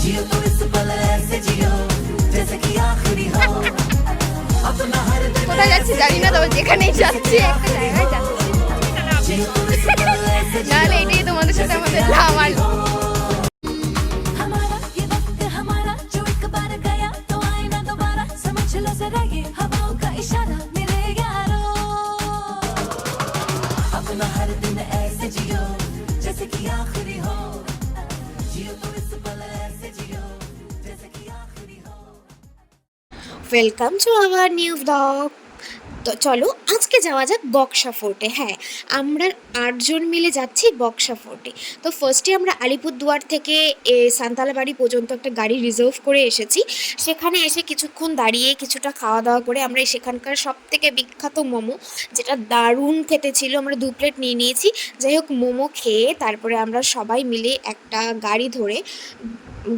जियो तो इस पल ऐसे जियो जैसे कि आखिरी हो अपना हर दिन কোথায় যাচ্ছি জানি না, তবে যেখানেই যাচ্ছি একটা জায়গায় যাচ্ছি, जियो तो इस पल ऐसे নাহলে এটাই তোমাদের সাথে আমাদের আমার हमारा ये वक्त हमारा जो एक बार गया तो आए ना दोबारा समझ लो जरा ये हवाओं का इशारा मेरे यारों अपना हर दिन ऐसे जियो जैसे कि आखिरी हो जियो तो इस पल ऐसे जियो जैसे कि आखिरी हो। Welcome to our new blog. তো চলো আজকে যাওয়া যাক বক্সা ফোর্টে। হ্যাঁ, আমরা 8 জন মিলে যাচ্ছি বক্সা ফোর্টে। তো ফার্স্টে আমরা আলিপুরদুয়ার থেকে সান্তালাবাড়ি পর্যন্ত একটা গাড়ি রিজার্ভ করে এসেছি। সেখানে এসে কিছুক্ষণ দাঁড়িয়ে কিছুটা খাওয়া দাওয়া করে আমরা সেখানকার সব থেকে বিখ্যাত মোমো, যেটা দারুণ খেতে ছিল, আমরা 2 প্লেট নিয়ে নিয়েছি। যাই হোক, মোমো খেয়ে তারপরে আমরা সবাই মিলে একটা গাড়ি ধরে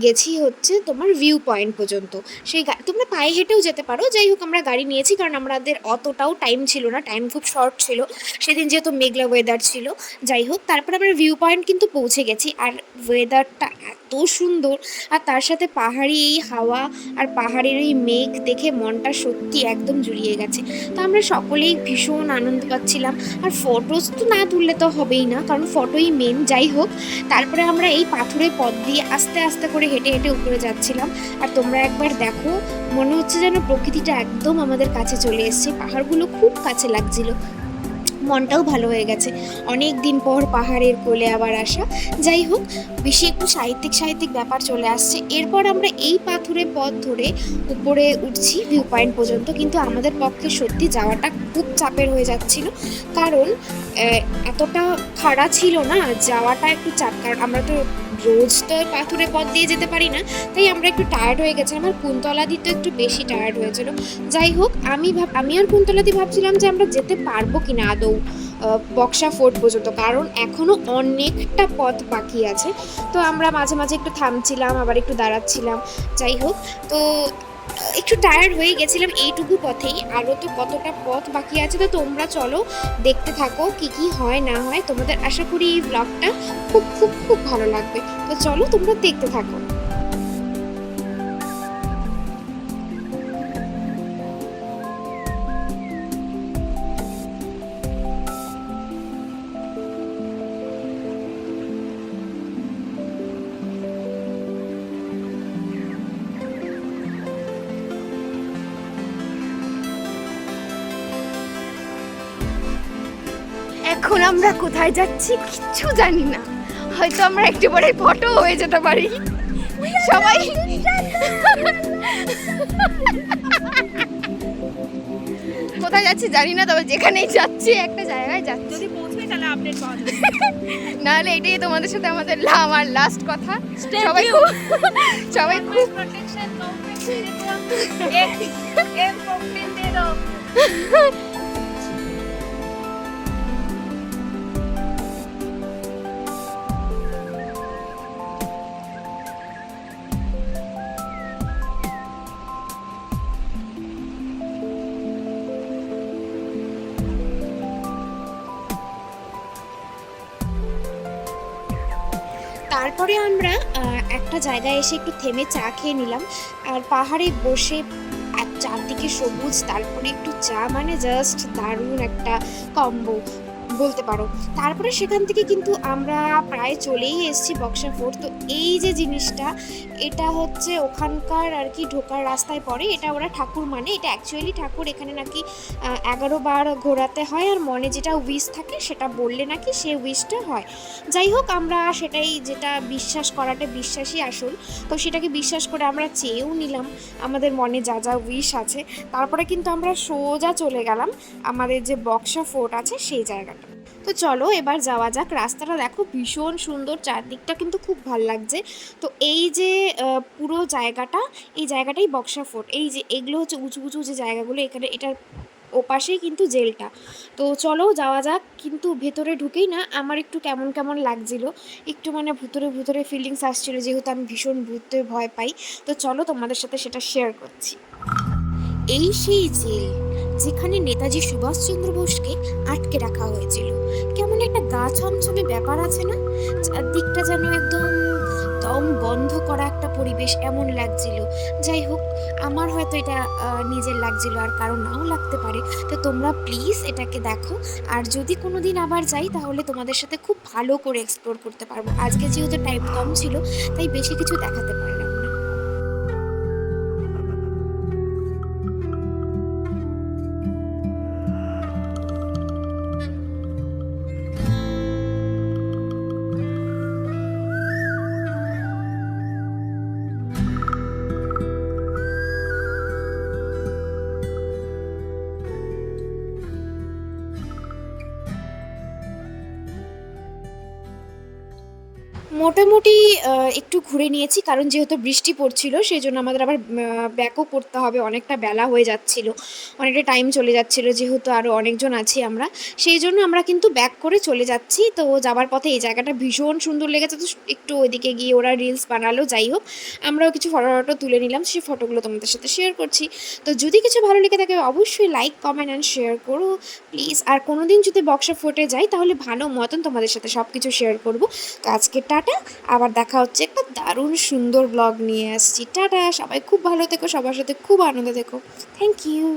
গেছি হচ্ছে তোমার ভিউ পয়েন্ট পর্যন্ত। সেই তোমরা পায়ে হেঁটেও যেতে পারো। যাই হোক, আমরা গাড়ি নিয়েছি কারণ আমাদের অতটাও টাইম ছিল না, টাইম খুব শর্ট ছিল সেদিন, যেহেতু মেঘলা ওয়েদার ছিল। যাই হোক, তারপর আমরা ভিউ পয়েন্ট কিন্তু পৌঁছে গেছি। আর ওয়েদারটা এত সুন্দর, আর তার সাথে পাহাড়ি এই হাওয়া আর পাহাড়ের এই মেঘ দেখে মনটা সত্যি একদম জুড়িয়ে গেছে। তো আমরা সকলেই ভীষণ আনন্দ পাচ্ছিলাম। আর ফটোস তো না তুললে তো হবেই না, কারণ ফটোই মেন। যাই হোক, তারপরে আমরা এই পাথুরে পথ দিয়ে আস্তে আস্তে করে হেঁটে হেঁটে উপরে যাচ্ছিলাম। আর তোমরা একবার দেখো, মনে হচ্ছে যেন প্রকৃতিটা একদম আমাদের কাছে চলে এসছে, পাহাড়গুলো খুব কাছে লাগছিল, মনটাও ভালো হয়ে গেছে। অনেক দিন পর পাহাড়ের কোলে আবার আসা। যাই হোক, বেশি একটু সাহিত্যিক ব্যাপার চলে আসছে। এরপর আমরা এই পাথুরে পথ ধরে উপরে উঠছি ভিউ পয়েন্ট পর্যন্ত, কিন্তু আমাদের পক্ষে সত্যি যাওয়াটা খুব চাপের হয়ে যাচ্ছিল, কারণ এতটা খাড়া ছিল না, যাওয়াটা একটু চাপ। কারণ আমরা তো রোজ তো পাথুরে পথ দিয়ে যেতে পারি না, তাই আমরা একটু টায়ার্ড হয়ে গেছিলাম। আর কুন্তলাদি তো একটু বেশি টায়ার্ড হয়েছিল। যাই হোক, আমি আর কুন্তলাদি ভাবছিলাম যে আমরা যেতে পারবো কিনা আদৌ বক্সা ফোর্ট পর্যন্ত, কারণ এখনও অনেকটা পথ বাকি আছে। তো আমরা মাঝে মাঝে একটু থামছিলাম, আবার একটু দাঁড়াচ্ছিলাম। যাই হোক, তো একটু টায়ার্ড হয়ে গেছিলাম এইটুকু পথেই, আরও তো কতটা পথ বাকি আছে। তো তোমরা চলো দেখতে থাকো কি কি হয় না হয়। তোমাদের আশা করি এই ব্লগটা খুব খুব খুব ভালো লাগবে। তো চলো তোমরা দেখতে থাকো। এখন আমরা কোথায় যাচ্ছি কিচ্ছু জানি না, হয়তো আমরা একটু পরে ফটো হয়ে যেতে পারি সবাই। কোথায় যাচ্ছি জানি না, তবে যেখানেই যাচ্ছি একটা জায়গায় যাচ্ছি, যদি পৌঁছে তাহলে আপডেট পাওয়া যাবে। নাহলে এটাই তোমাদের সাথে আমাদের আমার লাস্ট কথা। সবাই খুব प्रोटेक्शन एक कॉकटेल दे दो। তারপরে আমরা একটা জায়গায় এসে একটু থেমে চা খেয়ে নিলাম। আর পাহাড়ে বসে চারদিকে সবুজ, তারপরে একটু চা, মানে জাস্ট দারুণ একটা কম্বো বলতে পারো। তারপরে সেখান থেকে কিন্তু আমরা প্রায় চলেই এসেছি বক্সা ফোর্ট। তো এই যে জিনিসটা, এটা হচ্ছে ওখানকার আর কি ঢোকার রাস্তায় পড়ে। এটা ওরা ঠাকুর মানে, এটা অ্যাকচুয়ালি ঠাকুর। এখানে নাকি 11 বার ঘোরাতে হয়, আর মনে যেটা উইশ থাকে সেটা বললে নাকি সে উইশটা হয়। যাই হোক, আমরা সেটাই, যেটা বিশ্বাস করাটা বিশ্বাসই আসল, তো সেটাকে বিশ্বাস করে আমরা চেয়েও নিলাম আমাদের মনে যা যা উইশ আছে। তারপরে কিন্তু আমরা সোজা চলে গেলাম আমাদের যে বক্সা ফোর্ট আছে সেই জায়গাটা। তো চলো এবার যাওয়া যাক। রাস্তাটা দেখো ভীষণ সুন্দর, চারদিকটা কিন্তু খুব ভালো লাগছে। তো এই যে পুরো জায়গাটা, এই জায়গাটাই বক্সা ফোর্ট। এই যে এগুলো হচ্ছে উঁচু উঁচু যে জায়গাগুলো, এখানে এটার ওপাশেই কিন্তু জেলটা। তো চলো যাওয়া যাক। কিন্তু ভেতরে ঢুকেই না আমার একটু কেমন কেমন লাগছিল, একটু মানে ভুতুরে ফিলিংস আসছিলো, যেহেতু আমি ভীষণ ভূতে ভয় পাই। তো চলো তোমাদের সাথে সেটা শেয়ার করছি। এই সেই জেল যেখানে নেতাজি সুভাষচন্দ্র বোসকে আটকে রাখা হয়েছিল। কেমন একটা গা ছমছমে ব্যাপার আছে না, চারদিকটা যেন একদম একদম বন্ধ করা একটা পরিবেশ এমন লাগছিল। যাই হোক, আমার হয়তো এটা নিজের লাগছিল, আর কারো নাও লাগতে পারে। তো তোমরা প্লিজ এটাকে দেখো, আর যদি কোনো দিন আবার যাই তাহলে তোমাদের সাথে খুব ভালো করে এক্সপ্লোর করতে পারবো। আজকে যেহেতু টাইম কম ছিল তাই বেশি কিছু দেখাতে পারলাম না। মোটামুটি একটু ঘুরে নিয়েছি, কারণ যেহেতু বৃষ্টি পড়ছিল সেই জন্য আমাদের আবার ব্যাকও করতে হবে, অনেকটা বেলা হয়ে যাচ্ছিল, অনেকটা টাইম চলে যাচ্ছিল, যেহেতু আরও অনেকজন আছি আমরা, সেই জন্য আমরা কিন্তু ব্যাক করে চলে যাচ্ছি। তো যাবার পথে এই জায়গাটা ভীষণ সুন্দর লেগেছে, তো একটু ওইদিকে গিয়ে ওরা রিলস বানালো। যাই হোক, আমরাও কিছু ফটো তুলে নিলাম, সেই ফটোগুলো তোমাদের সাথে শেয়ার করছি। তো যদি কিছু ভালো লেগে থাকে অবশ্যই লাইক, কমেন্ট অ্যান্ড শেয়ার করো প্লিজ। আর কোনো দিন যদি বক্সা ফোর্টে যাই তাহলে ভালো মতন তোমাদের সাথে সব কিছু শেয়ার করবো। তো আজকে টাটা, আবার দেখা হচ্ছে একটা দারুণ সুন্দর ব্লগ নিয়ে আসছি। টাটা, সবাই খুব ভালো থেকো, সবার সাথে খুব আনন্দ থেকো। Thank you.